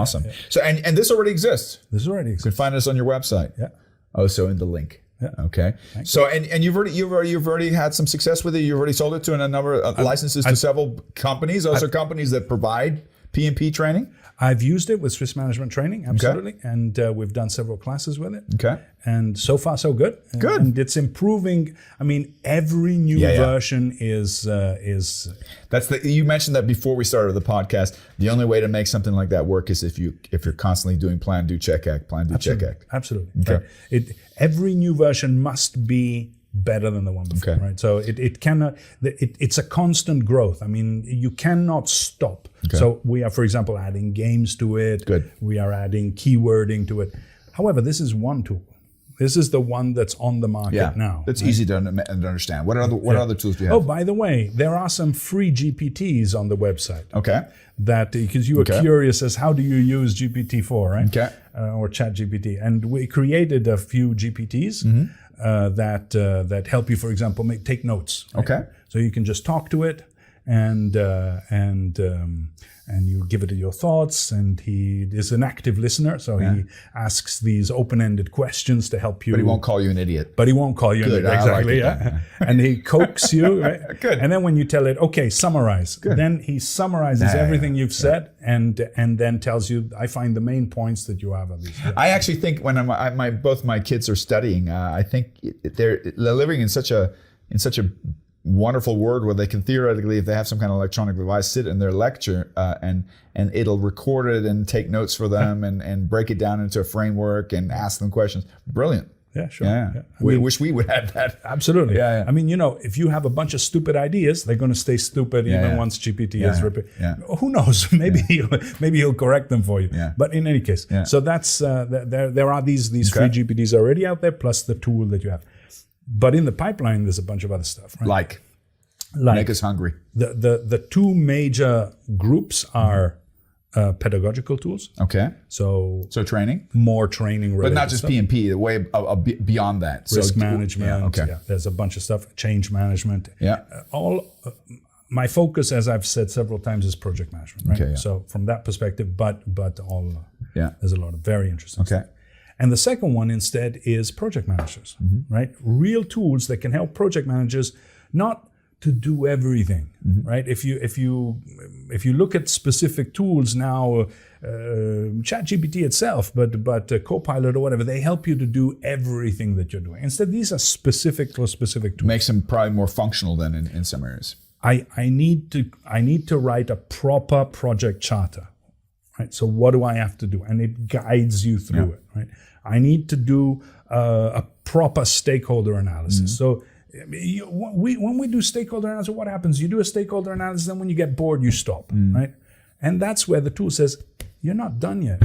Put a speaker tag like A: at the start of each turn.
A: Awesome. So, and this already exists.
B: This already
A: You
B: exists.
A: can find us on your website.
B: Yeah.
A: Oh, so in the link.
B: Yeah.
A: Okay. So, and you've already had some success with it. You've already sold it to a number of licenses to several companies. Those are companies that provide PMP training.
B: I've used it with Swiss management training, absolutely, and we've done several classes with it.
A: Okay.
B: And so far, so good.
A: Good.
B: And it's improving. I mean, every new version is.
A: That's you mentioned that before we started the podcast. The only way to make something like that work is if you're constantly doing plan, do, check, act, plan, do, check, act.
B: Absolutely.
A: Okay.
B: Right. Every new version must be better than the one before,
A: Okay.
B: right? So it cannot. It's a constant growth. I mean, you cannot stop.
A: Okay.
B: So we are, for example, adding games to it.
A: Good.
B: We are adding keywording to it. However, this is one tool. This is the one that's on the market now.
A: It's easy to understand. What other tools do you have?
B: Oh, by the way, there are some free GPTs on the website.
A: Okay.
B: That because you were curious as how do you use GPT-4, right?
A: Okay.
B: Or ChatGPT, and we created a few GPTs that help you, for example, take notes. Right?
A: Okay.
B: So you can just talk to it, and you give it your thoughts, and he is an active listener, so he asks these open-ended questions to help you.
A: But he won't call you an idiot.
B: But he won't call you an idiot. Exactly, and he coaxes you, right?
A: Good.
B: And then when you tell it, okay, summarize. Good. Then he summarizes everything you've said, and then tells you, I find the main points that you have on these.
A: I actually think when both my kids are studying, I think they're living in such a wonderful world where they can theoretically, if they have some kind of electronic device, sit in their lecture and it'll record it and take notes for them and break it down into a framework and ask them questions. Brilliant.
B: Yeah, sure.
A: Yeah. We wish we would have that.
B: Absolutely.
A: Yeah.
B: I mean, if you have a bunch of stupid ideas, they're going to stay stupid even once GPT is repeated.
A: Yeah.
B: Who knows? Maybe he'll correct them for you.
A: Yeah.
B: But in any case, so that's there are these free GPTs already out there, plus the tool that you have. But in the pipeline, there's a bunch of other stuff. Right?
A: Like make us hungry.
B: The two major groups are pedagogical tools.
A: Okay.
B: So
A: training,
B: more training related,
A: but not just
B: stuff.
A: PMP. The way beyond that.
B: Risk
A: So,
B: management.
A: Yeah, okay.
B: There's a bunch of stuff. Change management.
A: Yeah.
B: My focus, as I've said several times, is project management. Right.
A: Okay, yeah.
B: So from that perspective, but all.
A: Yeah.
B: There's a lot of very interesting stuff. And the second one instead is project managers, right? Real tools that can help project managers not to do everything, right? If you look at specific tools now, ChatGPT itself, but Copilot or whatever, they help you to do everything that you're doing. Instead, these are specific tools.
A: Makes them probably more functional than in some areas.
B: I need to write a proper project charter. Right? So what do I have to do? And it guides you through it. Right? I need to do a proper stakeholder analysis. So when we do stakeholder analysis, what happens? You do a stakeholder analysis, then when you get bored, you stop. Right? And that's where the tool says, you're not done yet.